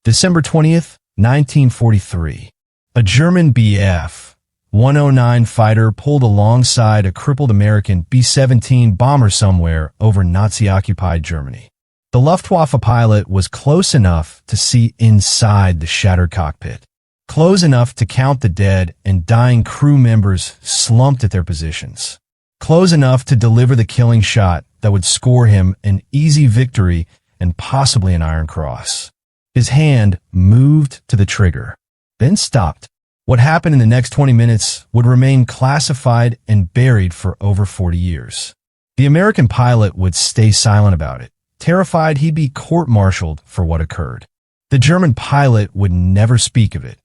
December 20th, 1943. A German Bf-109 fighter pulled alongside a crippled American B-17 bomber somewhere over Nazi-occupied Germany. The Luftwaffe pilot was close enough to see inside the shattered cockpit, close enough to count the dead and dying crew members slumped at their positions, close enough to deliver the killing shot that would score him an easy victory and possibly an Iron Cross. His hand moved to the trigger, then stopped. What happened in the next 20 minutes would remain classified and buried for over 40 years. The American pilot would stay silent about it, terrified he'd be court-martialed for what occurred. The German pilot would never speak of it,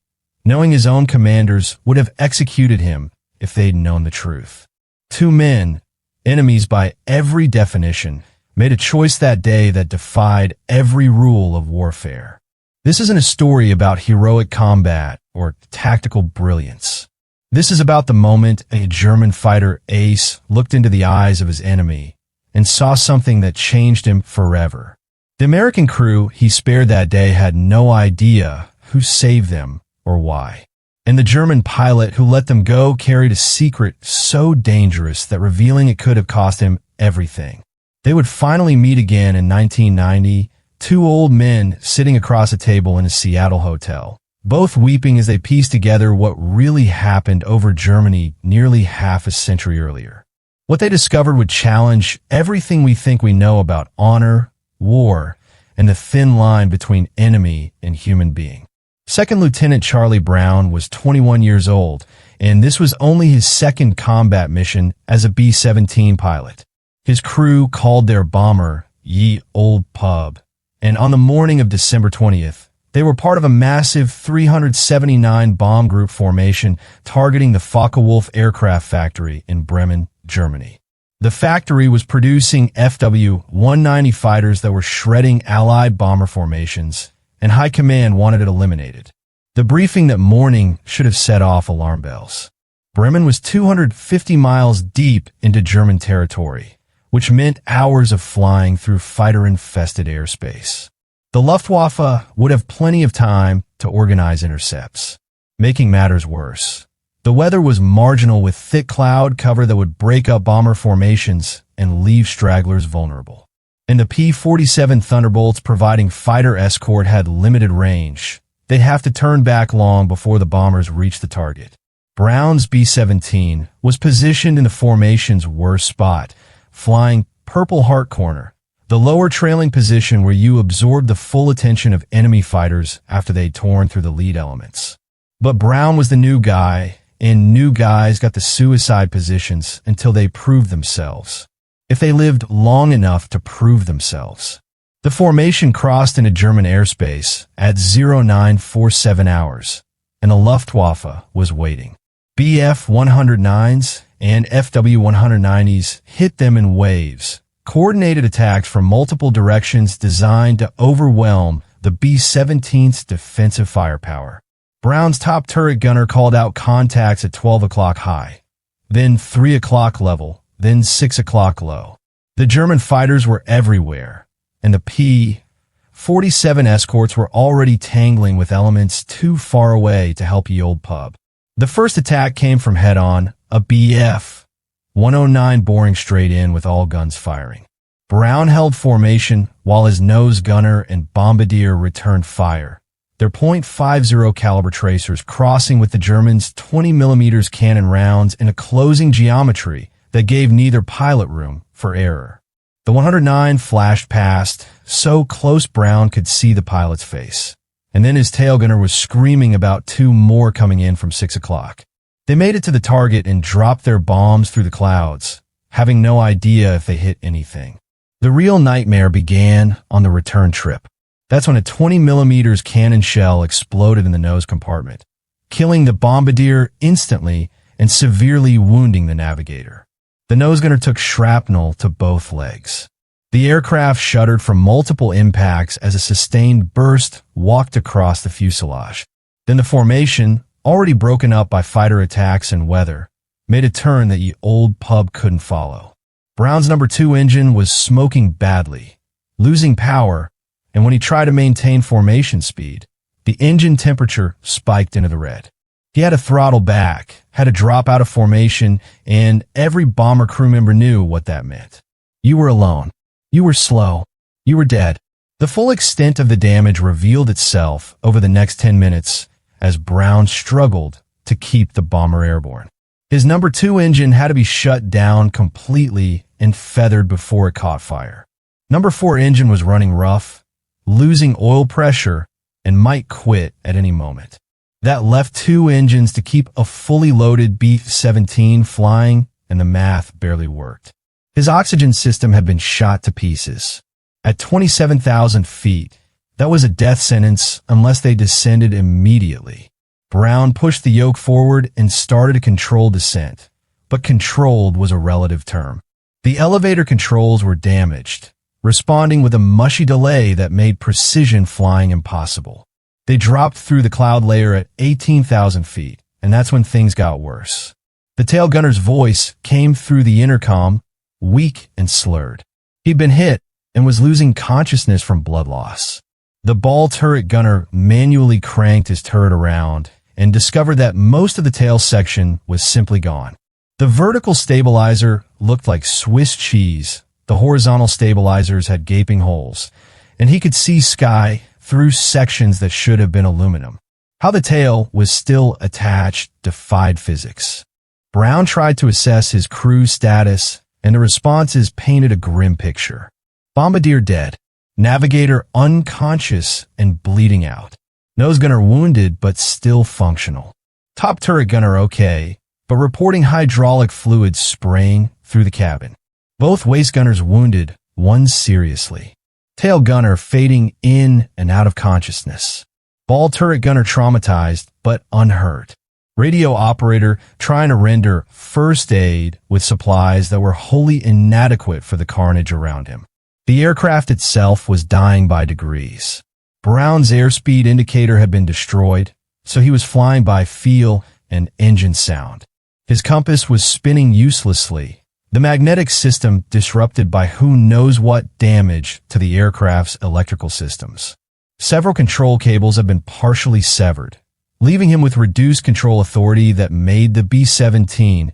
knowing his own commanders would have executed him if they'd known the truth. Two men, enemies by every definition, made a choice that day that defied every rule of warfare. This isn't a story about heroic combat or tactical brilliance. This is about the moment a German fighter ace looked into the eyes of his enemy and saw something that changed him forever. The American crew he spared that day had no idea who saved them or why. And the German pilot who let them go carried a secret so dangerous that revealing it could have cost him everything. They would finally meet again in 1990, two old men sitting across a table in a Seattle hotel, both weeping as they pieced together what really happened over Germany nearly half a century earlier. What they discovered would challenge everything we think we know about honor, war, and the thin line between enemy and human being. Second Lieutenant Charlie Brown was 21 years old, and this was only his second combat mission as a B-17 pilot. His crew called their bomber Ye Olde Pub, and on the morning of December 20th, they were part of a massive 379 bomb group formation targeting the Focke-Wulf aircraft factory in Bremen, Germany. The factory was producing FW-190 fighters that were shredding Allied bomber formations, and High Command wanted it eliminated. The briefing that morning should have set off alarm bells. Bremen was 250 miles deep into German territory, which meant hours of flying through fighter-infested airspace. The Luftwaffe would have plenty of time to organize intercepts. Making matters worse, the weather was marginal with thick cloud cover that would break up bomber formations and leave stragglers vulnerable. And the P-47 Thunderbolts providing fighter escort had limited range. They'd have to turn back long before the bombers reached the target. Brown's B-17 was positioned in the formation's worst spot, flying Purple Heart Corner, the lower trailing position where you absorb the full attention of enemy fighters after they'd torn through the lead elements. But Brown was the new guy, and new guys got the suicide positions until they proved themselves. If they lived long enough to prove themselves. The formation crossed into German airspace at 0947 hours, and the Luftwaffe was waiting. Bf-109s and FW-190s hit them in waves, coordinated attacks from multiple directions designed to overwhelm the B-17's defensive firepower. Brown's top turret gunner called out contacts at 12 o'clock high, then 3 o'clock level, then 6 o'clock low. The German fighters were everywhere, and the P-47 escorts were already tangling with elements too far away to help Ye Olde Pub. The first attack came from head-on, a Bf-109 boring straight in with all guns firing. Brown held formation while his nose gunner and bombardier returned fire, their .50 caliber tracers crossing with the Germans' 20mm cannon rounds in a closing geometry that gave neither pilot room for error. The 109 flashed past, so close Brown could see the pilot's face, and then his tail gunner was screaming about two more coming in from 6 o'clock. They made it to the target and dropped their bombs through the clouds, having no idea if they hit anything. The real nightmare began on the return trip. That's when a 20mm cannon shell exploded in the nose compartment, killing the bombardier instantly and severely wounding the navigator. The nose gunner took shrapnel to both legs. The aircraft shuddered from multiple impacts as a sustained burst walked across the fuselage. Then the formation, already broken up by fighter attacks and weather, made a turn that Ye Olde Pub couldn't follow. Brown's No. 2 engine was smoking badly, losing power, and when he tried to maintain formation speed, the engine temperature spiked into the red. He had to throttle back, had to drop out of formation, and every bomber crew member knew what that meant. You were alone. You were slow. You were dead. The full extent of the damage revealed itself over the next 10 minutes as Brown struggled to keep the bomber airborne. His number 2 engine had to be shut down completely and feathered before it caught fire. Number 4 engine was running rough, losing oil pressure, and might quit at any moment. That left 2 engines to keep a fully loaded B-17 flying, and the math barely worked. His oxygen system had been shot to pieces. At 27,000 feet, that was a death sentence unless they descended immediately. Brown pushed the yoke forward and started a controlled descent, but controlled was a relative term. The elevator controls were damaged, responding with a mushy delay that made precision flying impossible. They dropped through the cloud layer at 18,000 feet, and that's when things got worse. The tail gunner's voice came through the intercom, weak and slurred. He'd been hit and was losing consciousness from blood loss. The ball turret gunner manually cranked his turret around and discovered that most of the tail section was simply gone. The vertical stabilizer looked like Swiss cheese. The horizontal stabilizers had gaping holes, and he could see sky through sections that should have been aluminum. How the tail was still attached defied physics. Brown tried to assess his crew's status, and the responses painted a grim picture. Bombardier dead, navigator unconscious and bleeding out, nose gunner wounded but still functional, top turret gunner okay, but reporting hydraulic fluid spraying through the cabin. Both waist gunners wounded, one seriously. Tail gunner fading in and out of consciousness. Ball turret gunner traumatized but unhurt. Radio operator trying to render first aid with supplies that were wholly inadequate for the carnage around him. The aircraft itself was dying by degrees. Brown's airspeed indicator had been destroyed, so he was flying by feel and engine sound. His compass was spinning uselessly, the magnetic system disrupted by who knows what damage to the aircraft's electrical systems. Several control cables had been partially severed, leaving him with reduced control authority that made the B-17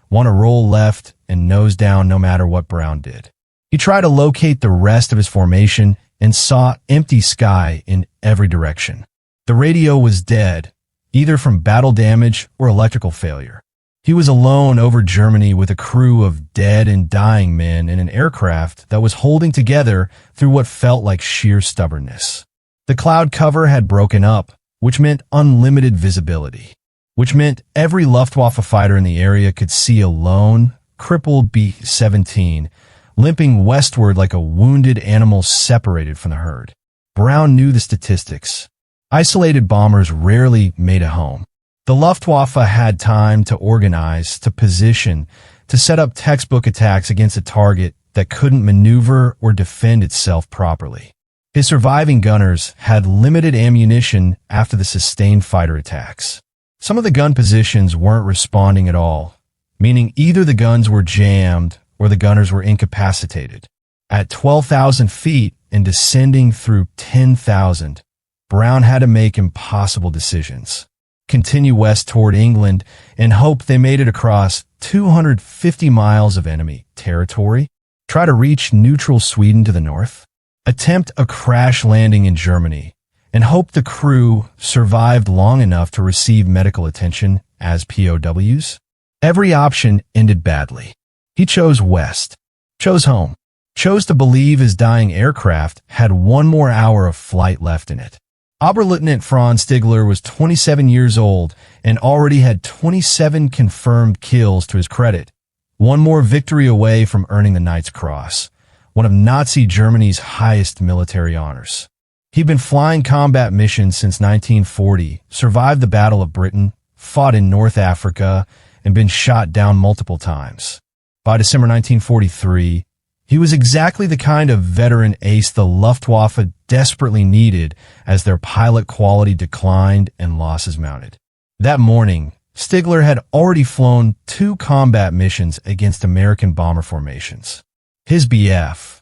want to roll left and nose down no matter what Brown did. He tried to locate the rest of his formation and saw empty sky in every direction. The radio was dead, either from battle damage or electrical failure. He was alone over Germany with a crew of dead and dying men in an aircraft that was holding together through what felt like sheer stubbornness. The cloud cover had broken up, which meant unlimited visibility, which meant every Luftwaffe fighter in the area could see a lone, crippled B-17 limping westward like a wounded animal separated from the herd. Brown knew the statistics. Isolated bombers rarely made a home. The Luftwaffe had time to organize, to position, to set up textbook attacks against a target that couldn't maneuver or defend itself properly. His surviving gunners had limited ammunition after the sustained fighter attacks. Some of the gun positions weren't responding at all, meaning either the guns were jammed or the gunners were incapacitated. At 12,000 feet and descending through 10,000, Brown had to make impossible decisions. Continue west toward England and hope they made it across 250 miles of enemy territory. Try to reach neutral Sweden to the north. Attempt a crash landing in Germany and hope the crew survived long enough to receive medical attention as POWs. Every option ended badly. He chose west, chose home, chose to believe his dying aircraft had one more hour of flight left in it. Oberleutnant Franz Stigler was 27 years old and already had 27 confirmed kills to his credit, one more victory away from earning the Knight's Cross, one of Nazi Germany's highest military honors. He'd been flying combat missions since 1940, survived the Battle of Britain, fought in North Africa, and been shot down multiple times. By December 1943, he was exactly the kind of veteran ace the Luftwaffe desperately needed as their pilot quality declined and losses mounted. That morning, Stigler had already flown 2 combat missions against American bomber formations. His BF,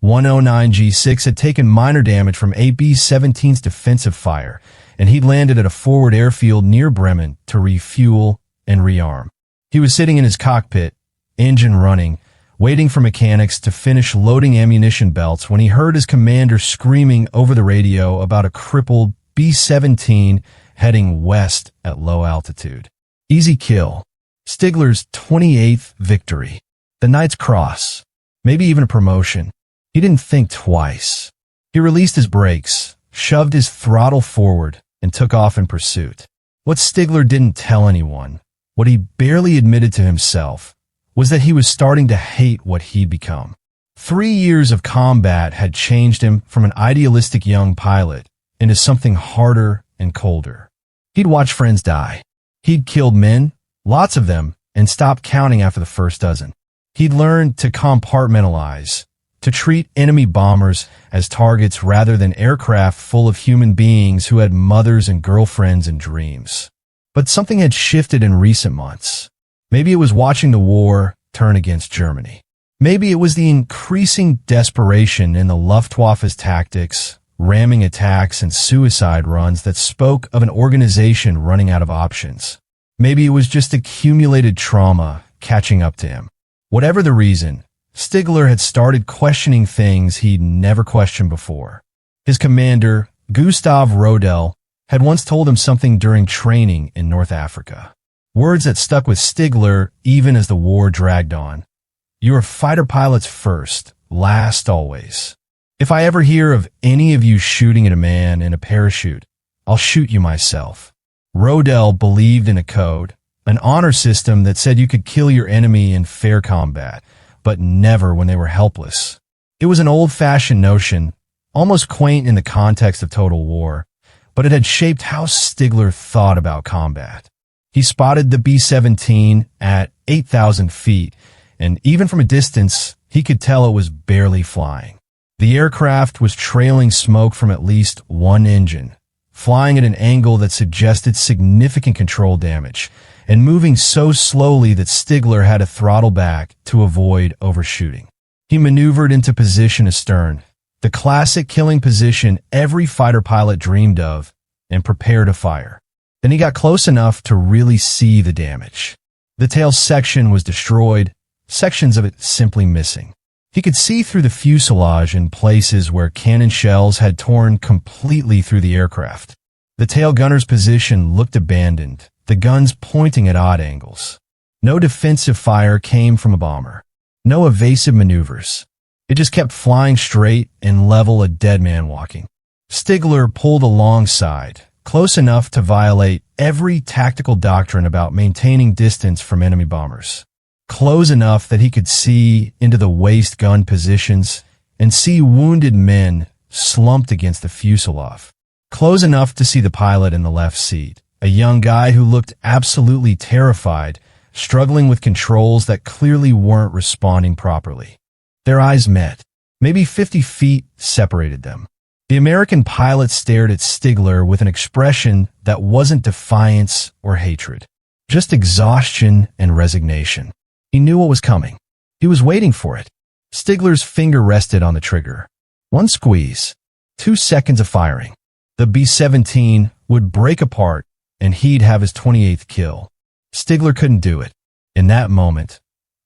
WWII had taken minor damage from a B-17's defensive fire, and he'd landed at a forward airfield near Bremen to refuel and rearm. He was sitting in his cockpit, engine running, waiting for mechanics to finish loading ammunition belts when he heard his commander screaming over the radio about a crippled B-17 heading west at low altitude. Easy kill. Stigler's 28th victory. The Knight's Cross. Maybe even a promotion. He didn't think twice. He released his brakes, shoved his throttle forward, and took off in pursuit. What Stigler didn't tell anyone, what he barely admitted to himself, was that he was starting to hate what he'd become. 3 years of combat had changed him from an idealistic young pilot into something harder and colder. He'd watched friends die. He'd killed men, lots of them, and stopped counting after the first dozen. He'd learned to compartmentalize, to treat enemy bombers as targets rather than aircraft full of human beings who had mothers and girlfriends and dreams. But something had shifted in recent months. Maybe it was watching the war turn against Germany. Maybe it was the increasing desperation in the Luftwaffe's tactics, ramming attacks, and suicide runs that spoke of an organization running out of options. Maybe it was just accumulated trauma catching up to him. Whatever the reason, Stigler had started questioning things he'd never questioned before. His commander, Gustav Rodel, had once told him something during training in North Africa. Words that stuck with Stigler even as the war dragged on. You are fighter pilots first, last always. If I ever hear of any of you shooting at a man in a parachute, I'll shoot you myself. Rodel believed in a code, an honor system that said you could kill your enemy in fair combat, but never when they were helpless. It was an old-fashioned notion, almost quaint in the context of total war, but it had shaped how Stigler thought about combat. He spotted the B-17 at 8,000 feet, and even from a distance, he could tell it was barely flying. The aircraft was trailing smoke from at least one engine, flying at an angle that suggested significant control damage, and moving so slowly that Stigler had to throttle back to avoid overshooting. He maneuvered into position astern, the classic killing position every fighter pilot dreamed of, and prepared to fire. Then he got close enough to really see the damage. The tail section was destroyed, sections of it simply missing. He could see through the fuselage in places where cannon shells had torn completely through the aircraft. The tail gunner's position looked abandoned, the guns pointing at odd angles. No defensive fire came from a bomber. No evasive maneuvers. It just kept flying straight and level, a dead man walking. Stigler pulled alongside, close enough to violate every tactical doctrine about maintaining distance from enemy bombers. Close enough that he could see into the waist gun positions and see wounded men slumped against the fuselage. Close enough to see the pilot in the left seat, a young guy who looked absolutely terrified, struggling with controls that clearly weren't responding properly. Their eyes met. Maybe 50 feet separated them. The American pilot stared at Stigler with an expression that wasn't defiance or hatred, just exhaustion and resignation. He knew what was coming. He was waiting for it. Stigler's finger rested on the trigger. One squeeze. 2 seconds of firing. The B-17 would break apart, and he'd have his 28th kill. Stigler couldn't do it. In that moment,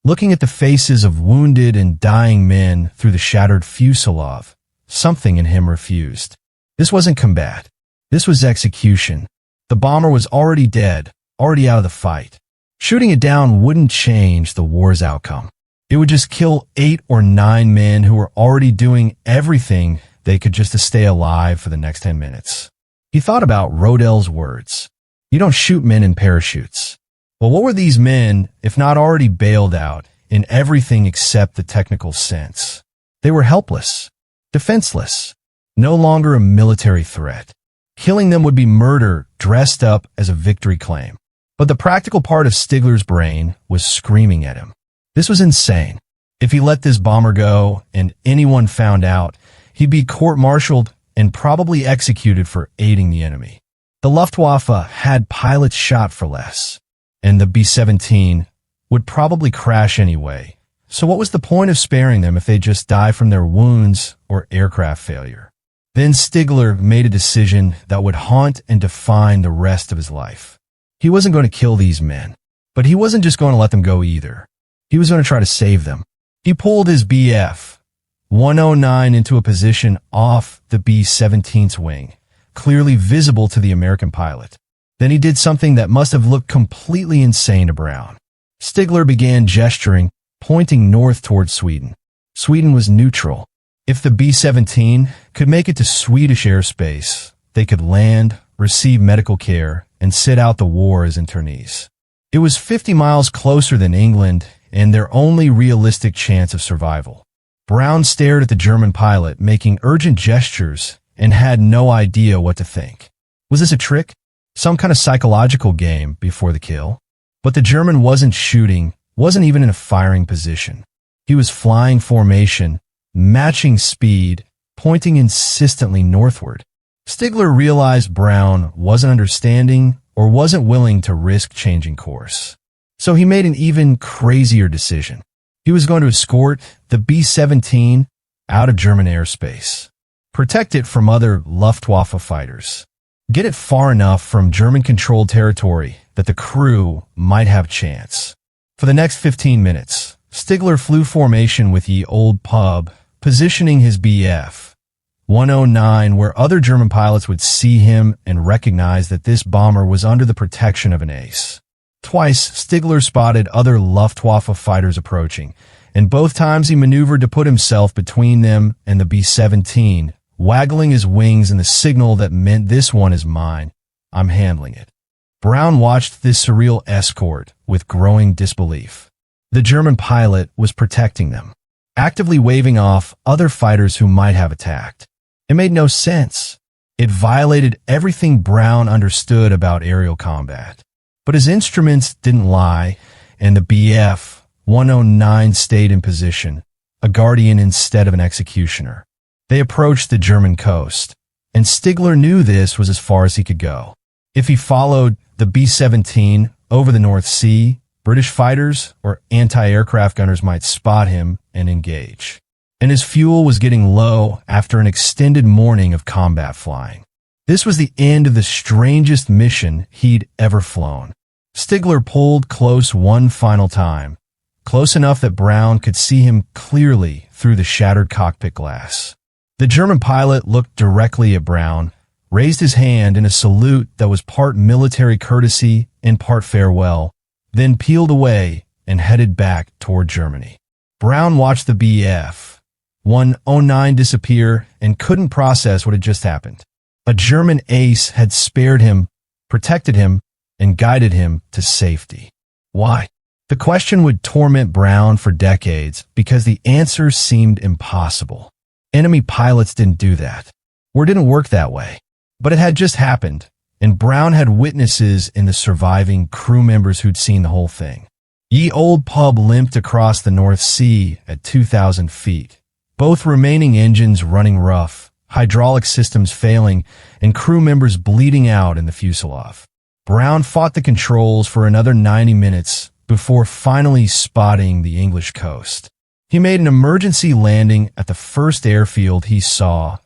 looking at the faces of wounded and dying men through the shattered fuselage, something in him refused. This wasn't combat. This was execution. The bomber was already dead, already out of the fight. Shooting it down wouldn't change the war's outcome. It would just kill 8 or 9 men who were already doing everything they could just to stay alive for the next 10 minutes. He thought about Rodel's words. You don't shoot men in parachutes. Well, what were these men if not already bailed out in everything except the technical sense? They were helpless, defenseless, no longer a military threat. Killing them would be murder dressed up as a victory claim. But the practical part of Stigler's brain was screaming at him. This was insane. If he let this bomber go and anyone found out, he'd be court-martialed and probably executed for aiding the enemy. The Luftwaffe had pilots shot for less, and the B-17 would probably crash anyway, So what was the point of sparing them if they just die from their wounds or aircraft failure? Then Stigler made a decision that would haunt and define the rest of his life. He wasn't going to kill these men, but he wasn't just going to let them go either. He was going to try to save them. He pulled his Bf 109 into a position off the B-17's wing, clearly visible to the American pilot. Then he did something that must have looked completely insane to Brown. Stigler began gesturing, pointing north towards Sweden. Sweden was neutral. If the B-17 could make it to Swedish airspace, they could land, receive medical care, and sit out the war as internees. It was 50 miles closer than England and their only realistic chance of survival. Brown stared at the German pilot, making urgent gestures, and had no idea what to think. Was this a trick? Some kind of psychological game before the kill? But the German wasn't shooting, wasn't even in a firing position. He was flying formation, matching speed, pointing insistently northward. Stigler realized Brown wasn't understanding or wasn't willing to risk changing course. So he made an even crazier decision. He was going to escort the B-17 out of German airspace, protect it from other Luftwaffe fighters, get it far enough from German-controlled territory that the crew might have a chance. For the next 15 minutes, Stigler flew formation with the Olde pub, positioning his Bf 109 where other German pilots would see him and recognize that this bomber was under the protection of an ace. Twice, Stigler spotted other Luftwaffe fighters approaching, and both times he maneuvered to put himself between them and the B-17, waggling his wings in the signal that meant this one is mine. I'm handling it. Brown watched this surreal escort with growing disbelief. The German pilot was protecting them, actively waving off other fighters who might have attacked. It made no sense. It violated everything Brown understood about aerial combat. But his instruments didn't lie, and the Bf 109 stayed in position, a guardian instead of an executioner. They approached the German coast, and Stigler knew this was as far as he could go. If he followed the B-17 over the North Sea, British fighters or anti-aircraft gunners might spot him and engage. And his fuel was getting low after an extended morning of combat flying. This was the end of the strangest mission he'd ever flown. Stigler pulled close one final time, close enough that Brown could see him clearly through the shattered cockpit glass. The German pilot looked directly at Brown, raised his hand in a salute that was part military courtesy and part farewell, then peeled away and headed back toward Germany. Brown watched the Bf 109 disappear and couldn't process what had just happened. A German ace had spared him, protected him, and guided him to safety. Why? The question would torment Brown for decades because the answer seemed impossible. Enemy pilots didn't do that, or didn't work that way. But it had just happened, and Brown had witnesses in the surviving crew members who'd seen the whole thing. Ye Olde pub limped across the North Sea at 2,000 feet, both remaining engines running rough, hydraulic systems failing, and crew members bleeding out in the fuselage. Brown fought the controls for another 90 minutes before finally spotting the English coast. He made an emergency landing at the first airfield he saw,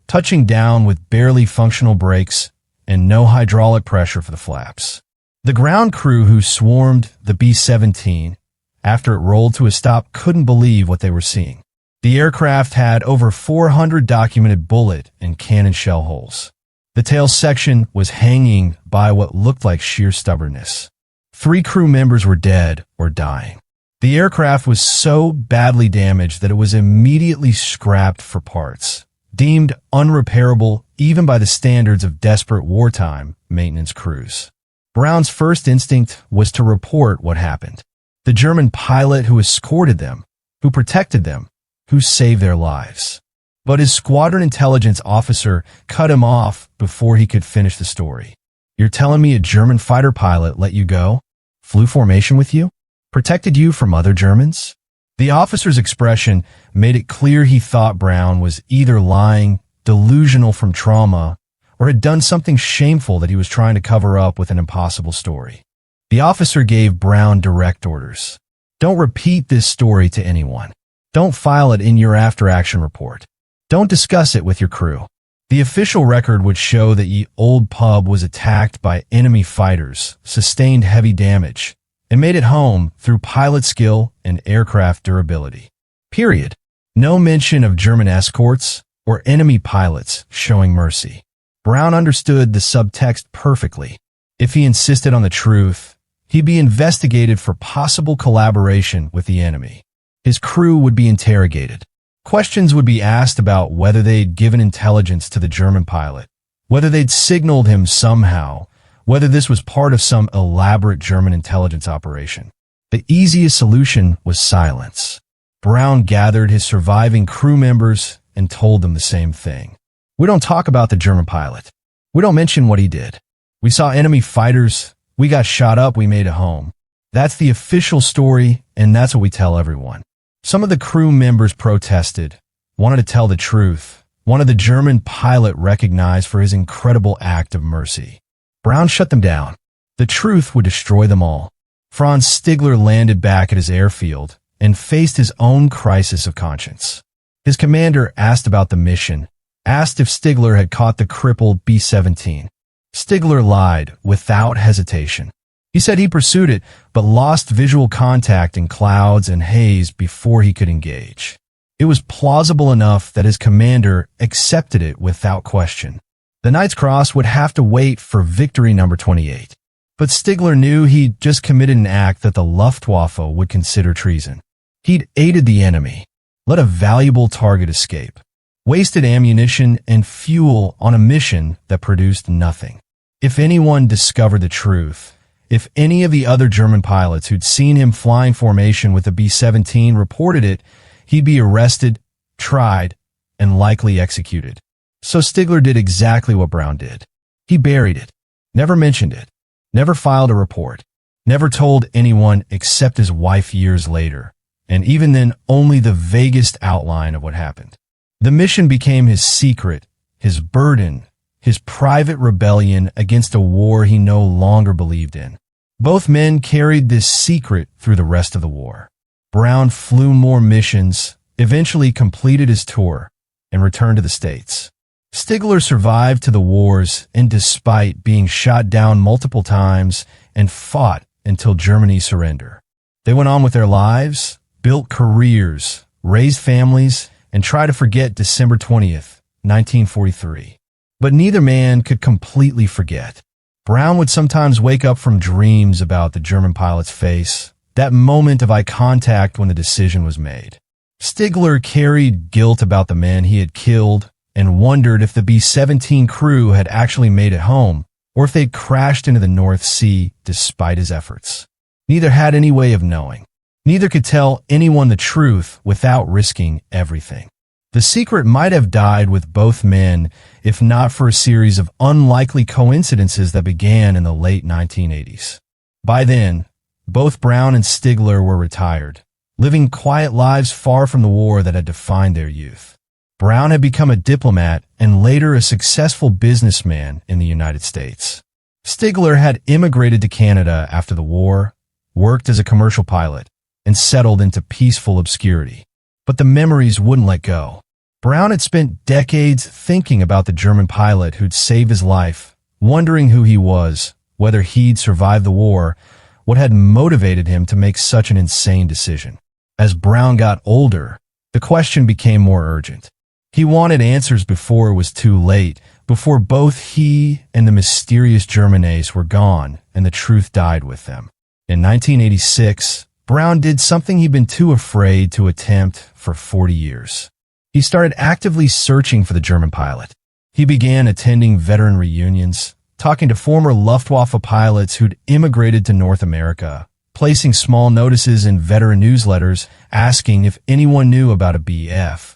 touching down with barely functional brakes and no hydraulic pressure for the flaps. The ground crew who swarmed the B-17 after it rolled to a stop couldn't believe what they were seeing. The aircraft had over 400 documented bullet and cannon shell holes. The tail section was hanging by what looked like sheer stubbornness. 3 crew members were dead or dying. The aircraft was so badly damaged that it was immediately scrapped for parts, deemed unrepairable even by the standards of desperate wartime maintenance crews. Brown's first instinct was to report what happened. The German pilot who escorted them, who protected them, who saved their lives. But his squadron intelligence officer cut him off before he could finish the story. You're telling me a German fighter pilot let you go? Flew formation with you? Protected you from other Germans? The officer's expression made it clear he thought Brown was either lying, delusional from trauma, or had done something shameful that he was trying to cover up with an impossible story. The officer gave Brown direct orders. Don't repeat this story to anyone. Don't file it in your after-action report. Don't discuss it with your crew. The official record would show that ye Olde pub was attacked by enemy fighters, sustained heavy damage, and made it home through pilot skill and aircraft durability. Period. No mention of German escorts or enemy pilots showing mercy. Brown understood the subtext perfectly. If he insisted on the truth, he'd be investigated for possible collaboration with the enemy. His crew would be interrogated. Questions would be asked about whether they'd given intelligence to the German pilot, whether they'd signaled him somehow, whether this was part of some elaborate German intelligence operation. The easiest solution was silence. Brown gathered his surviving crew members and told them the same thing. We don't talk about the German pilot. We don't mention what he did. We saw enemy fighters. We got shot up. We made it home. That's the official story, and that's what we tell everyone. Some of the crew members protested, wanted to tell the truth, wanted the German pilot recognized for his incredible act of mercy. Brown shut them down. The truth would destroy them all. Franz Stigler landed back at his airfield and faced his own crisis of conscience. His commander asked about the mission, asked if Stigler had caught the crippled B-17. Stigler lied without hesitation. He said he pursued it, but lost visual contact in clouds and haze before he could engage. It was plausible enough that his commander accepted it without question. The Knight's Cross would have to wait for victory number 28. But Stigler knew he'd just committed an act that the Luftwaffe would consider treason. He'd aided the enemy, let a valuable target escape, wasted ammunition and fuel on a mission that produced nothing. If anyone discovered the truth, if any of the other German pilots who'd seen him flying formation with the B-17 reported it, he'd be arrested, tried, and likely executed. So Stigler did exactly what Brown did. He buried it, never mentioned it, never filed a report, never told anyone except his wife years later, and even then only the vaguest outline of what happened. The mission became his secret, his burden, his private rebellion against a war he no longer believed in. Both men carried this secret through the rest of the war. Brown flew more missions, eventually completed his tour, and returned to the States. Stigler survived to the wars, and despite being shot down multiple times, and fought until Germany's surrender. They went on with their lives, built careers, raised families, and tried to forget December 20th, 1943. But neither man could completely forget. Brown would sometimes wake up from dreams about the German pilot's face, that moment of eye contact when the decision was made. Stigler carried guilt about the men he had killed and wondered if the B-17 crew had actually made it home or if they'd crashed into the North Sea despite his efforts. Neither had any way of knowing. Neither could tell anyone the truth without risking everything. The secret might have died with both men if not for a series of unlikely coincidences that began in the late 1980s. By then, both Brown and Stigler were retired, living quiet lives far from the war that had defined their youth. Brown had become a diplomat and later a successful businessman in the United States. Stigler had immigrated to Canada after the war, worked as a commercial pilot, and settled into peaceful obscurity. But the memories wouldn't let go. Brown had spent decades thinking about the German pilot who'd saved his life, wondering who he was, whether he'd survived the war, what had motivated him to make such an insane decision. As Brown got older, the question became more urgent. He wanted answers before it was too late, before both he and the mysterious German ace were gone and the truth died with them. In 1986, Brown did something he'd been too afraid to attempt for 40 years. He started actively searching for the German pilot. He began attending veteran reunions, talking to former Luftwaffe pilots who'd immigrated to North America, placing small notices in veteran newsletters asking if anyone knew about a BF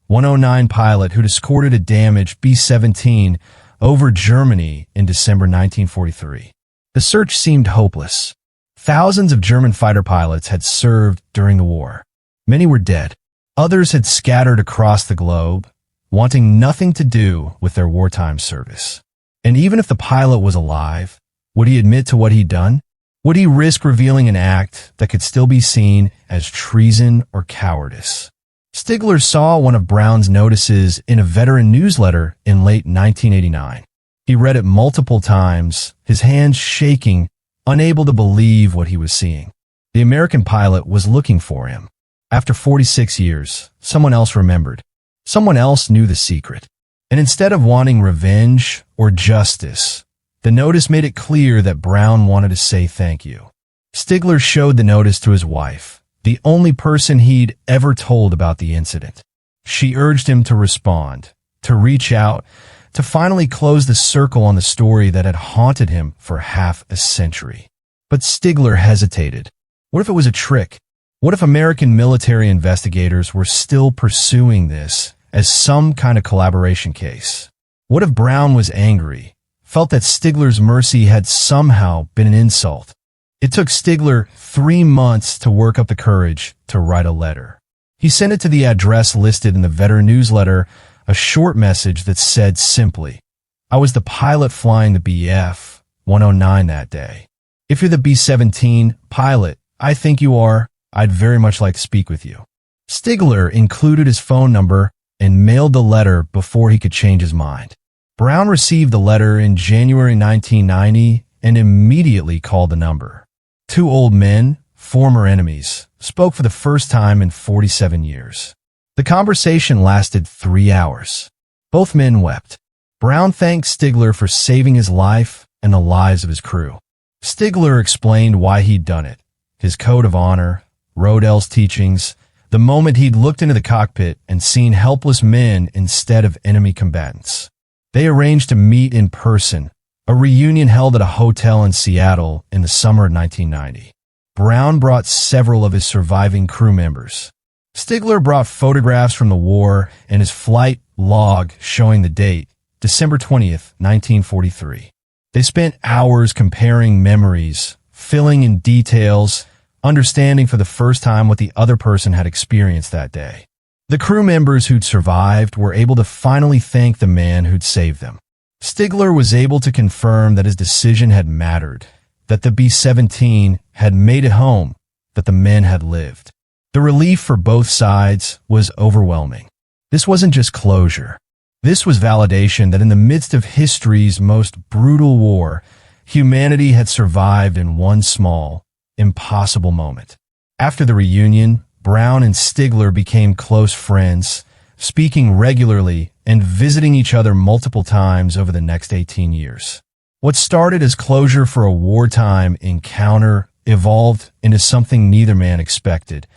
109 pilot who'd escorted a damaged B-17 over Germany in December 1943. The search seemed hopeless. Thousands of German fighter pilots had served during the war. Many were dead. Others had scattered across the globe, wanting nothing to do with their wartime service. And even if the pilot was alive, would he admit to what he'd done? Would he risk revealing an act that could still be seen as treason or cowardice? Stigler saw one of Brown's notices in a veteran newsletter in late 1989. He read it multiple times, his hands shaking, unable to believe what he was seeing. The American pilot was looking for him. After 46 years, someone else remembered. Someone else knew the secret. And instead of wanting revenge or justice, the notice made it clear that Brown wanted to say thank you. Stigler showed the notice to his wife, the only person he'd ever told about the incident. She urged him to respond, to reach out, to finally close the circle on the story that had haunted him for half a century. But Stigler hesitated. What if it was a trick? What if American military investigators were still pursuing this as some kind of collaboration case? What if Brown was angry, felt that Stigler's mercy had somehow been an insult? It took Stigler 3 months to work up the courage to write a letter. He sent it to the address listed in the veteran newsletter, a short message that said simply, "I was the pilot flying the BF 109 that day. If you're the B-17 pilot, I think you are. I'd very much like to speak with you." Stigler included his phone number and mailed the letter before he could change his mind. Brown received the letter in January 1990 and immediately called the number. 2 old men, former enemies, spoke for the first time in 47 years. The conversation lasted 3 hours. Both men wept. Brown thanked Stigler for saving his life and the lives of his crew. Stigler explained why he'd done it, his code of honor, Rodell's teachings, the moment he'd looked into the cockpit and seen helpless men instead of enemy combatants. They arranged to meet in person, a reunion held at a hotel in Seattle in the summer of 1990. Brown brought several of his surviving crew members. Stigler brought photographs from the war and his flight log showing the date, December 20th, 1943. They spent hours comparing memories, filling in details, understanding for the first time what the other person had experienced that day. The crew members who'd survived were able to finally thank the man who'd saved them. Stigler was able to confirm that his decision had mattered, that the B-17 had made it home, that the men had lived. The relief for both sides was overwhelming. This wasn't just closure. This was validation that in the midst of history's most brutal war, humanity had survived in one small, impossible moment. After the reunion, Brown and Stigler became close friends, speaking regularly and visiting each other multiple times over the next 18 years. What started as closure for a wartime encounter evolved into something neither man expected,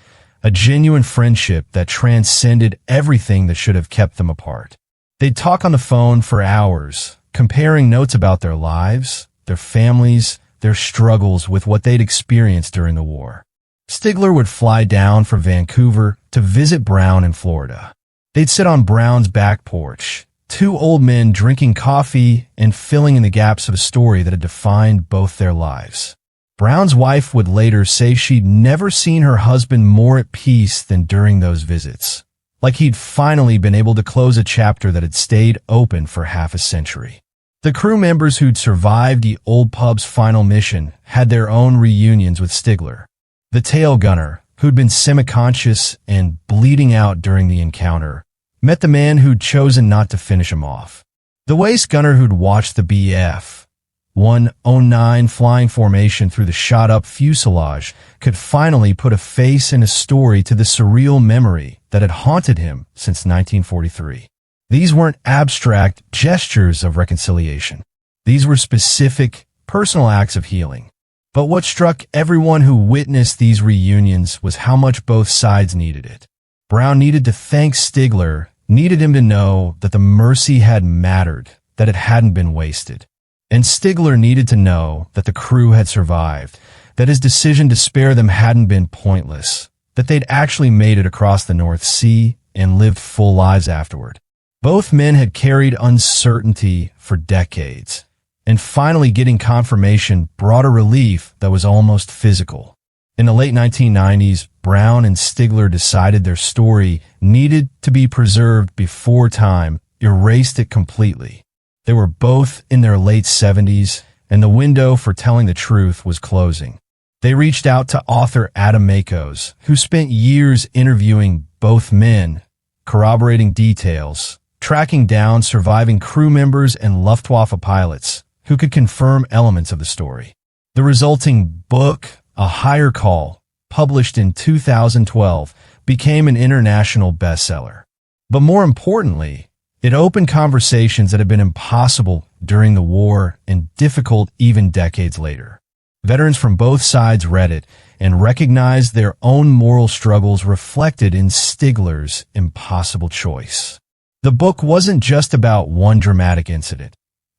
a genuine friendship that transcended everything that should have kept them apart. They'd talk on the phone for hours, comparing notes about their lives, their families, their struggles with what they'd experienced during the war. Stigler would fly down from Vancouver to visit Brown in Florida. They'd sit on Brown's back porch, 2 old men drinking coffee and filling in the gaps of a story that had defined both their lives. Brown's wife would later say she'd never seen her husband more at peace than during those visits, like he'd finally been able to close a chapter that had stayed open for half a century. The crew members who'd survived the old pub's final mission had their own reunions with Stigler. The tail gunner, who'd been semi-conscious and bleeding out during the encounter, met the man who'd chosen not to finish him off. The waist gunner who'd watched the BF 109 flying formation through the shot-up fuselage could finally put a face and a story to the surreal memory that had haunted him since 1943. These weren't abstract gestures of reconciliation. These were specific, personal acts of healing. But what struck everyone who witnessed these reunions was how much both sides needed it. Brown needed to thank Stigler, needed him to know that the mercy had mattered, that it hadn't been wasted. And Stigler needed to know that the crew had survived, that his decision to spare them hadn't been pointless, that they'd actually made it across the North Sea and lived full lives afterward. Both men had carried uncertainty for decades, and finally getting confirmation brought a relief that was almost physical. In the late 1990s, Brown and Stigler decided their story needed to be preserved before time erased it completely. They were both in their late 70s, and the window for telling the truth was closing. They reached out to author Adam Makos, who spent years interviewing both men, corroborating details, tracking down surviving crew members and Luftwaffe pilots who could confirm elements of the story. The resulting book, A Higher Call, published in 2012, became an international bestseller. But more importantly, it opened conversations that had been impossible during the war and difficult even decades later. Veterans from both sides read it and recognized their own moral struggles reflected in Stigler's impossible choice. The book wasn't just about one dramatic incident.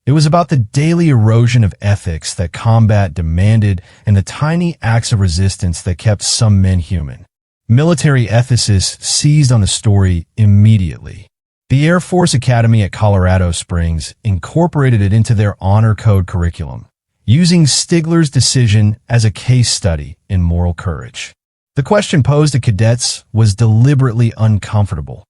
It was about the daily erosion of ethics that combat demanded and the tiny acts of resistance that kept some men human. Military ethicists seized on the story immediately. The Air Force Academy at Colorado Springs incorporated it into their honor code curriculum, using Stigler's decision as a case study in moral courage. The question posed to cadets was deliberately uncomfortable.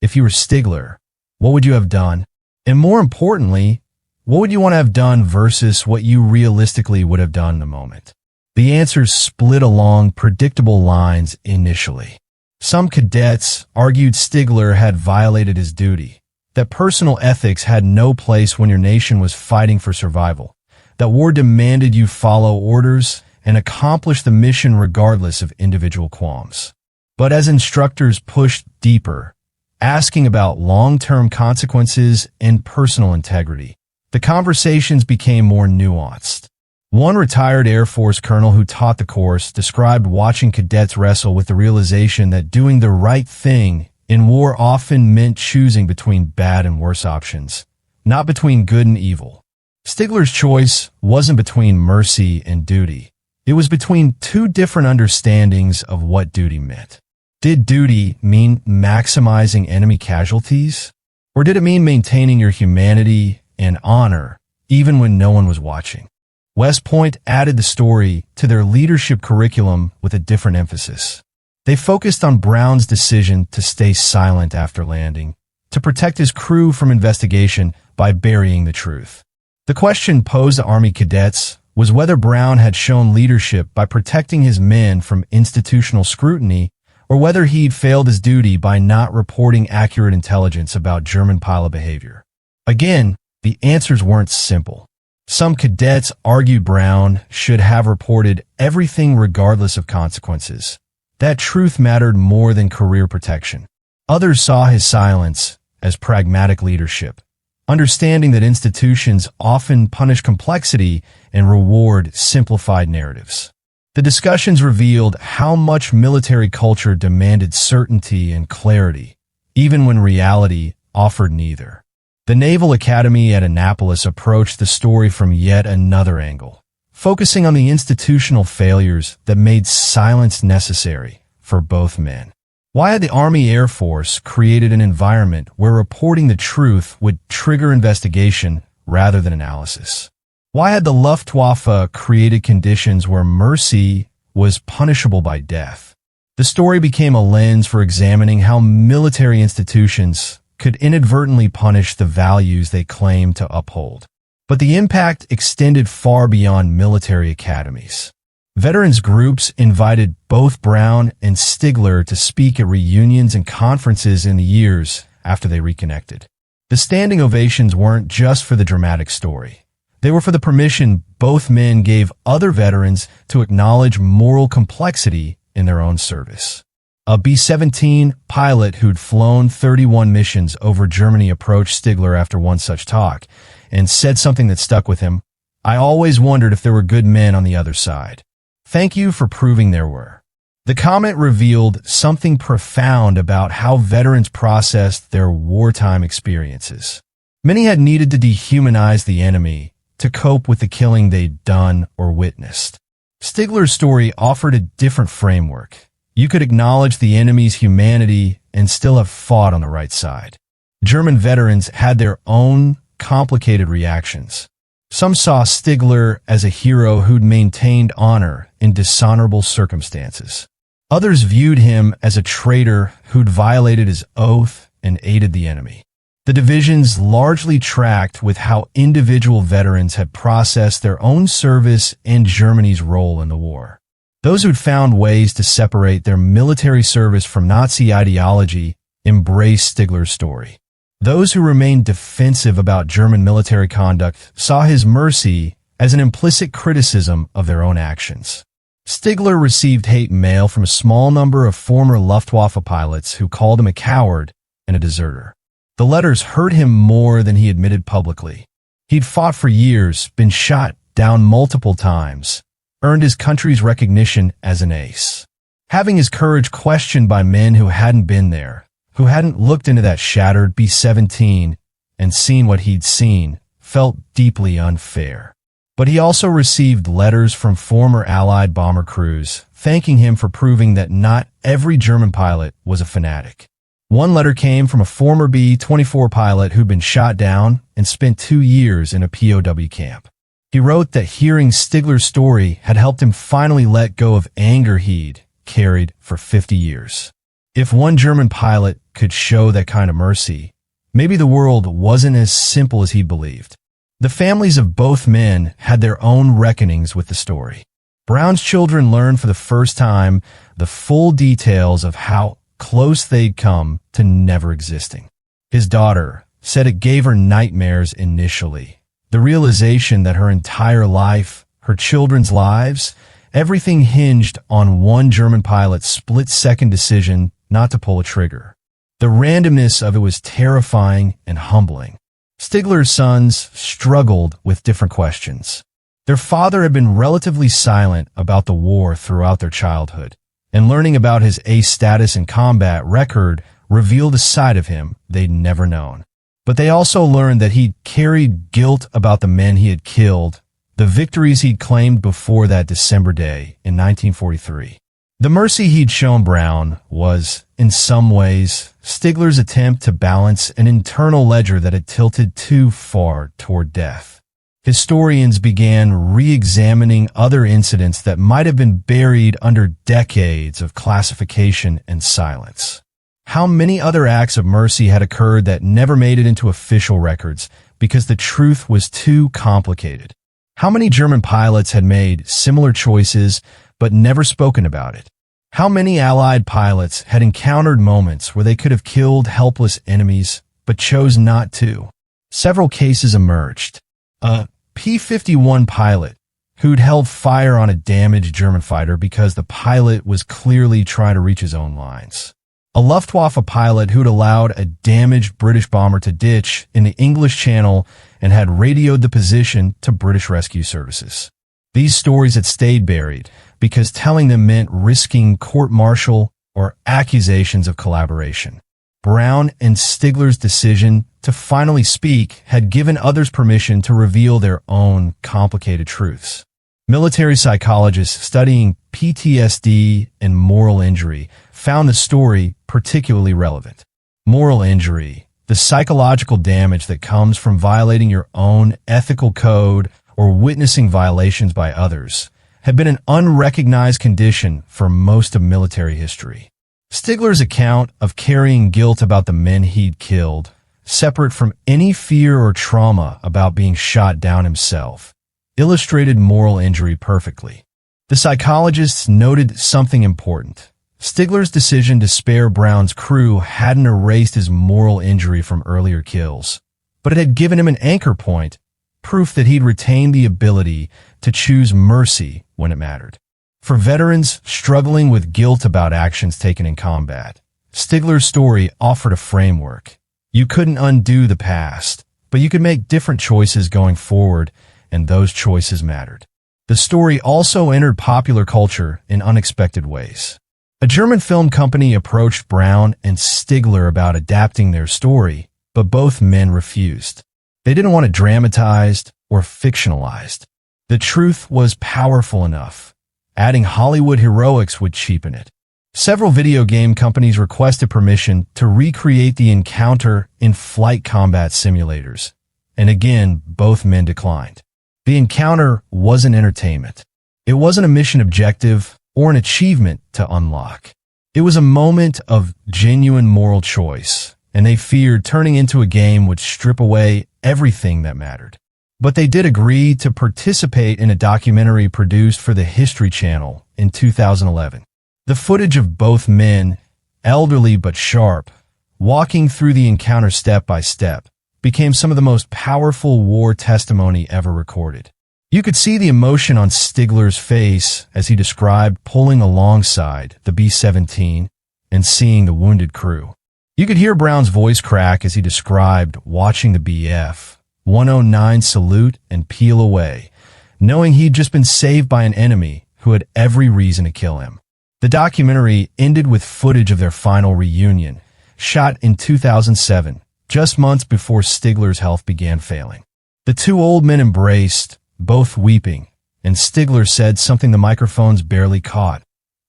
If you were Stigler, what would you have done? And more importantly, what would you want to have done versus what you realistically would have done in the moment? The answers split along predictable lines initially. Some cadets argued Stigler had violated his duty, that personal ethics had no place when your nation was fighting for survival, that war demanded you follow orders and accomplish the mission regardless of individual qualms. But as instructors pushed deeper, asking about long-term consequences and personal integrity, the conversations became more nuanced. One retired Air Force colonel who taught the course described watching cadets wrestle with the realization that doing the right thing in war often meant choosing between bad and worse options, not between good and evil. Stigler's choice wasn't between mercy and duty. It was between two different understandings of what duty meant. Did duty mean maximizing enemy casualties? Or did it mean maintaining your humanity and honor even when no one was watching? West Point added the story to their leadership curriculum with a different emphasis. They focused on Brown's decision to stay silent after landing, to protect his crew from investigation by burying the truth. The question posed to Army cadets was whether Brown had shown leadership by protecting his men from institutional scrutiny or whether he'd failed his duty by not reporting accurate intelligence about German pilot behavior. Again, the answers weren't simple. Some cadets argued Brown should have reported everything regardless of consequences. That truth mattered more than career protection. Others saw his silence as pragmatic leadership, understanding that institutions often punish complexity and reward simplified narratives. The discussions revealed how much military culture demanded certainty and clarity, even when reality offered neither. The Naval Academy at Annapolis approached the story from yet another angle, focusing on the institutional failures that made silence necessary for both men. Why had the Army Air Force created an environment where reporting the truth would trigger investigation rather than analysis? Why had the Luftwaffe created conditions where mercy was punishable by death? The story became a lens for examining how military institutions could inadvertently punish the values they claimed to uphold. But the impact extended far beyond military academies. Veterans groups invited both Brown and Stigler to speak at reunions and conferences in the years after they reconnected. The standing ovations weren't just for the dramatic story. They were for the permission both men gave other veterans to acknowledge moral complexity in their own service. A B-17 pilot who'd flown 31 missions over Germany approached Stigler after one such talk and said something that stuck with him. "I always wondered if there were good men on the other side. Thank you for proving there were." The comment revealed something profound about how veterans processed their wartime experiences. Many had needed to dehumanize the enemy to cope with the killing they'd done or witnessed. Stigler's story offered a different framework. You could acknowledge the enemy's humanity and still have fought on the right side. German veterans had their own complicated reactions. Some saw Stigler as a hero who'd maintained honor in dishonorable circumstances. Others viewed him as a traitor who'd violated his oath and aided the enemy. The divisions largely tracked with how individual veterans had processed their own service and Germany's role in the war. Those who'd found ways to separate their military service from Nazi ideology embraced Stigler's story. Those who remained defensive about German military conduct saw his mercy as an implicit criticism of their own actions. Stigler received hate mail from a small number of former Luftwaffe pilots who called him a coward and a deserter. The letters hurt him more than he admitted publicly. He'd fought for years, been shot down multiple times, earned his country's recognition as an ace. Having his courage questioned by men who hadn't been there, who hadn't looked into that shattered B-17 and seen what he'd seen, felt deeply unfair. But he also received letters from former Allied bomber crews thanking him for proving that not every German pilot was a fanatic. One letter came from a former B-24 pilot who'd been shot down and spent 2 years in a POW camp. He wrote that hearing Stigler's story had helped him finally let go of anger he'd carried for 50 years. If one German pilot could show that kind of mercy, maybe the world wasn't as simple as he believed. The families of both men had their own reckonings with the story. Brown's children learned for the first time the full details of how close they'd come to never existing. His daughter said it gave her nightmares initially. The realization that her entire life, her children's lives, everything hinged on one German pilot's split-second decision not to pull a trigger. The randomness of it was terrifying and humbling. Stigler's sons struggled with different questions. Their father had been relatively silent about the war throughout their childhood, and learning about his ace status and combat record revealed a side of him they'd never known. But they also learned that he'd carried guilt about the men he had killed, the victories he'd claimed before that December day in 1943. The mercy he'd shown Brown was, in some ways, Stigler's attempt to balance an internal ledger that had tilted too far toward death. Historians began re-examining other incidents that might have been buried under decades of classification and silence. How many other acts of mercy had occurred that never made it into official records because the truth was too complicated? How many German pilots had made similar choices but never spoken about it? How many Allied pilots had encountered moments where they could have killed helpless enemies but chose not to? Several cases emerged. A P-51 pilot who'd held fire on a damaged German fighter because the pilot was clearly trying to reach his own lines. A Luftwaffe pilot who'd allowed a damaged British bomber to ditch in the English Channel and had radioed the position to British rescue services. These stories had stayed buried because telling them meant risking court-martial or accusations of collaboration. Brown and Stigler's decision to finally speak had given others permission to reveal their own complicated truths. Military psychologists studying PTSD and moral injury found the story particularly relevant. Moral injury, the psychological damage that comes from violating your own ethical code or witnessing violations by others, had been an unrecognized condition for most of military history. Stigler's account of carrying guilt about the men he'd killed, separate from any fear or trauma about being shot down himself, illustrated moral injury perfectly. The psychologists noted something important. Stigler's decision to spare Brown's crew hadn't erased his moral injury from earlier kills, but it had given him an anchor point, proof that he'd retained the ability to choose mercy when it mattered. For veterans struggling with guilt about actions taken in combat, Stigler's story offered a framework. You couldn't undo the past, but you could make different choices going forward, and those choices mattered. The story also entered popular culture in unexpected ways. A German film company approached Brown and Stigler about adapting their story, but both men refused. They didn't want it dramatized or fictionalized. The truth was powerful enough. Adding Hollywood heroics would cheapen it. Several video game companies requested permission to recreate the encounter in flight combat simulators, and again, both men declined. The encounter wasn't entertainment. It wasn't a mission objective or an achievement to unlock. It was a moment of genuine moral choice, and they feared turning into a game would strip away everything that mattered. But they did agree to participate in a documentary produced for the History Channel in 2011. The footage of both men, elderly but sharp, walking through the encounter step by step, became some of the most powerful war testimony ever recorded. You could see the emotion on Stigler's face as he described pulling alongside the B-17 and seeing the wounded crew. You could hear Brown's voice crack as he described watching the BF-109 salute and peel away, knowing he'd just been saved by an enemy who had every reason to kill him. The documentary ended with footage of their final reunion, shot in 2007, just months before Stigler's health began failing. The two old men embraced, both weeping, and Stigler said something the microphones barely caught.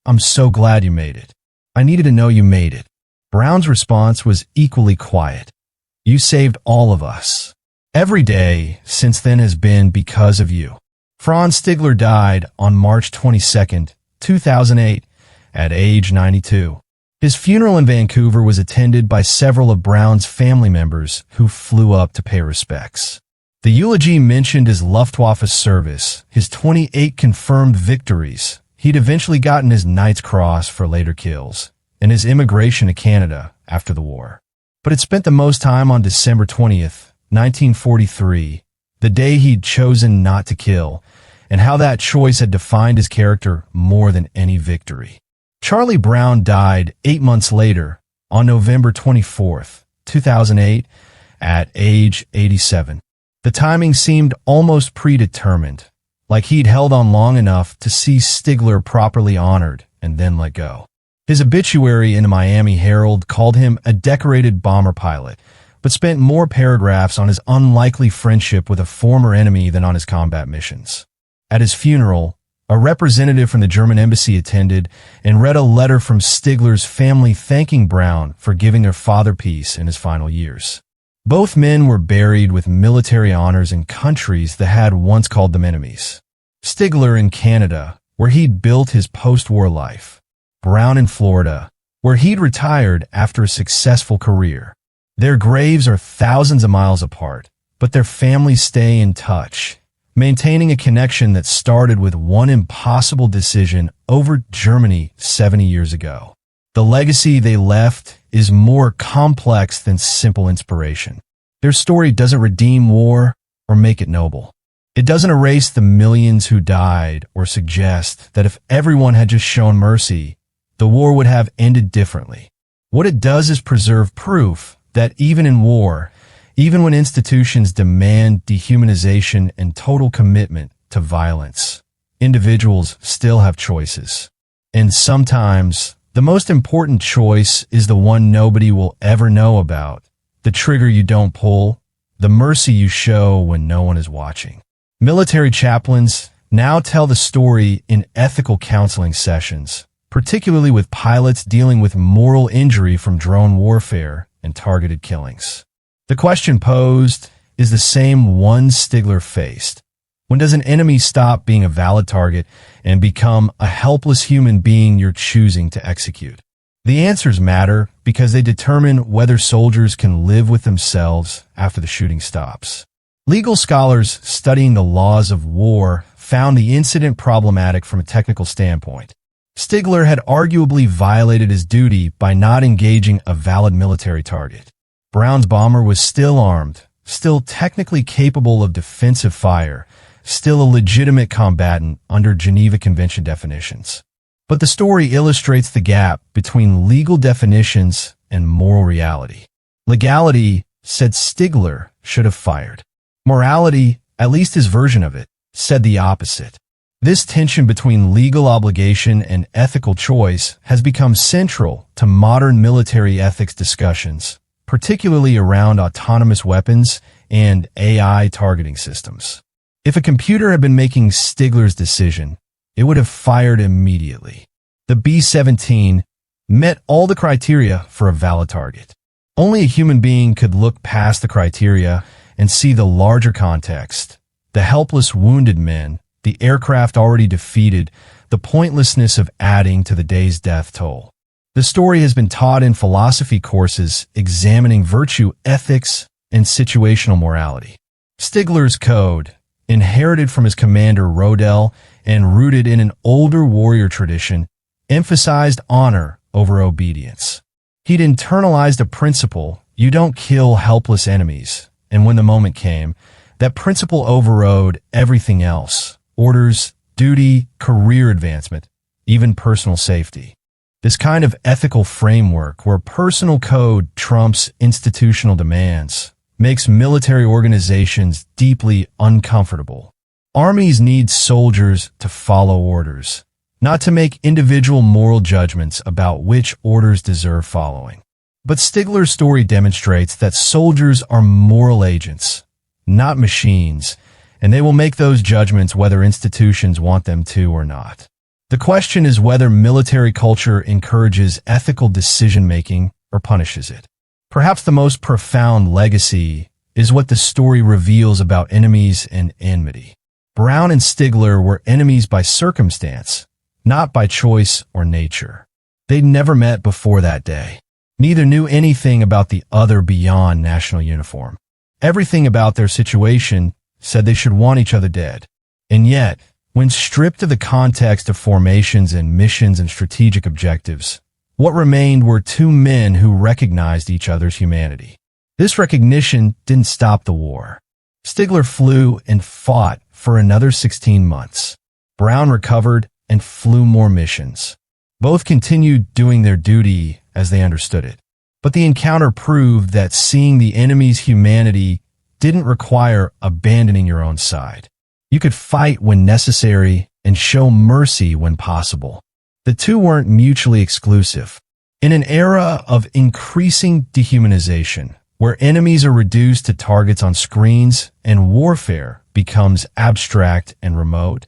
"I'm so glad you made it. I needed to know you made it." Brown's response was equally quiet. "You saved all of us. Every day since then has been because of you." Franz Stigler died on March 22, 2008, at age 92. His funeral in Vancouver was attended by several of Brown's family members who flew up to pay respects. The eulogy mentioned his Luftwaffe service, his 28 confirmed victories. He'd eventually gotten his Knight's Cross for later kills, and his immigration to Canada after the war. But it spent the most time on December 20th, 1943, the day he'd chosen not to kill, and how that choice had defined his character more than any victory. Charlie Brown died 8 months later, on November 24th, 2008, at age 87. The timing seemed almost predetermined, like he'd held on long enough to see Stigler properly honored and then let go. His obituary in the Miami Herald called him a decorated bomber pilot, but spent more paragraphs on his unlikely friendship with a former enemy than on his combat missions. At his funeral, a representative from the German embassy attended and read a letter from Stigler's family thanking Brown for giving their father peace in his final years. Both men were buried with military honors in countries that had once called them enemies. Stigler in Canada, where he'd built his post-war life. Brown in Florida, where he'd retired after a successful career. Their graves are thousands of miles apart, but their families stay in touch, maintaining a connection that started with one impossible decision over Germany 70 years ago. The legacy they left is more complex than simple inspiration. Their story doesn't redeem war or make it noble. It doesn't erase the millions who died or suggest that if everyone had just shown mercy, the war would have ended differently. What it does is preserve proof that even in war, even when institutions demand dehumanization and total commitment to violence, individuals still have choices. And sometimes, the most important choice is the one nobody will ever know about, the trigger you don't pull, the mercy you show when no one is watching. Military chaplains now tell the story in ethical counseling sessions, particularly with pilots dealing with moral injury from drone warfare and targeted killings. The question posed is the same one Stigler faced. When does an enemy stop being a valid target and become a helpless human being you're choosing to execute? The answers matter because they determine whether soldiers can live with themselves after the shooting stops. Legal scholars studying the laws of war found the incident problematic from a technical standpoint. Stigler had arguably violated his duty by not engaging a valid military target. Brown's bomber was still armed, still technically capable of defensive fire, still a legitimate combatant under Geneva Convention definitions. But the story illustrates the gap between legal definitions and moral reality. Legality said Stigler should have fired. Morality, at least his version of it, said the opposite. This tension between legal obligation and ethical choice has become central to modern military ethics discussions, particularly around autonomous weapons and AI targeting systems. If a computer had been making Stigler's decision, it would have fired immediately. The B-17 met all the criteria for a valid target. Only a human being could look past the criteria and see the larger context, the helpless wounded men, the aircraft already defeated, the pointlessness of adding to the day's death toll. The story has been taught in philosophy courses examining virtue ethics and situational morality. Stigler's code, inherited from his commander Rodel and rooted in an older warrior tradition, emphasized honor over obedience. He'd internalized a principle: you don't kill helpless enemies, and when the moment came, that principle overrode everything else: orders, duty, career advancement, even personal safety. This kind of ethical framework, where personal code trumps institutional demands, makes military organizations deeply uncomfortable. Armies need soldiers to follow orders, not to make individual moral judgments about which orders deserve following. But Stigler's story demonstrates that soldiers are moral agents, not machines, and they will make those judgments whether institutions want them to or not. The question is whether military culture encourages ethical decision-making or punishes it. Perhaps the most profound legacy is what the story reveals about enemies and enmity. Brown and Stigler were enemies by circumstance, not by choice or nature. They'd never met before that day. Neither knew anything about the other beyond national uniform. Everything about their situation said they should want each other dead. And yet, when stripped of the context of formations and missions and strategic objectives, what remained were two men who recognized each other's humanity. This recognition didn't stop the war. Stigler flew and fought for another 16 months. Brown recovered and flew more missions. Both continued doing their duty as they understood it. But the encounter proved that seeing the enemy's humanity didn't require abandoning your own side. You could fight when necessary and show mercy when possible. The two weren't mutually exclusive. In an era of increasing dehumanization, where enemies are reduced to targets on screens and warfare becomes abstract and remote,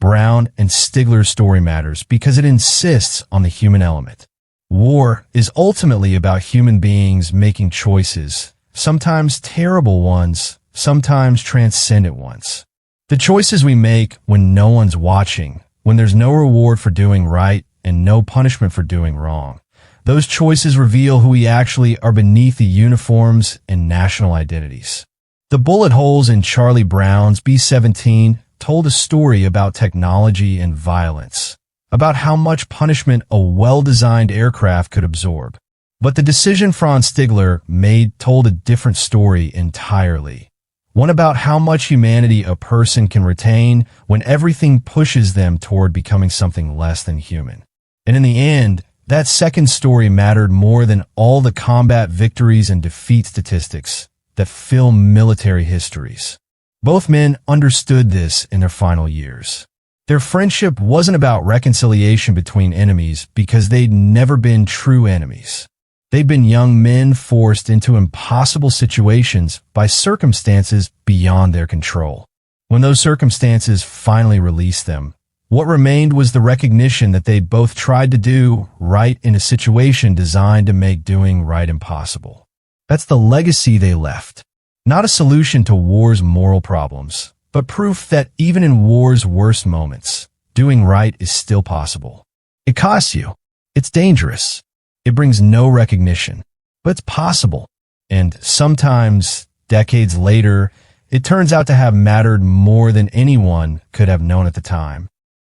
Brown and Stigler's story matters because it insists on the human element. War is ultimately about human beings making choices, sometimes terrible ones, sometimes transcendent ones. The choices we make when no one's watching, when there's no reward for doing right and no punishment for doing wrong. Those choices reveal who we actually are beneath the uniforms and national identities. The bullet holes in Charlie Brown's B-17 told a story about technology and violence, about how much punishment a well-designed aircraft could absorb. But the decision Franz Stigler made told a different story entirely. One about how much humanity a person can retain when everything pushes them toward becoming something less than human. And in the end, that second story mattered more than all the combat victories and defeat statistics that fill military histories. Both men understood this in their final years. Their friendship wasn't about reconciliation between enemies because they'd never been true enemies. They'd been young men forced into impossible situations by circumstances beyond their control. When those circumstances finally released them, what remained was the recognition that they'd both tried to do right in a situation designed to make doing right impossible. That's the legacy they left. Not a solution to war's moral problems, but proof that even in war's worst moments, doing right is still possible. It costs you. It's dangerous. It brings no recognition, but it's possible. And sometimes, decades later, it turns out to have mattered more than anyone could have known at the time.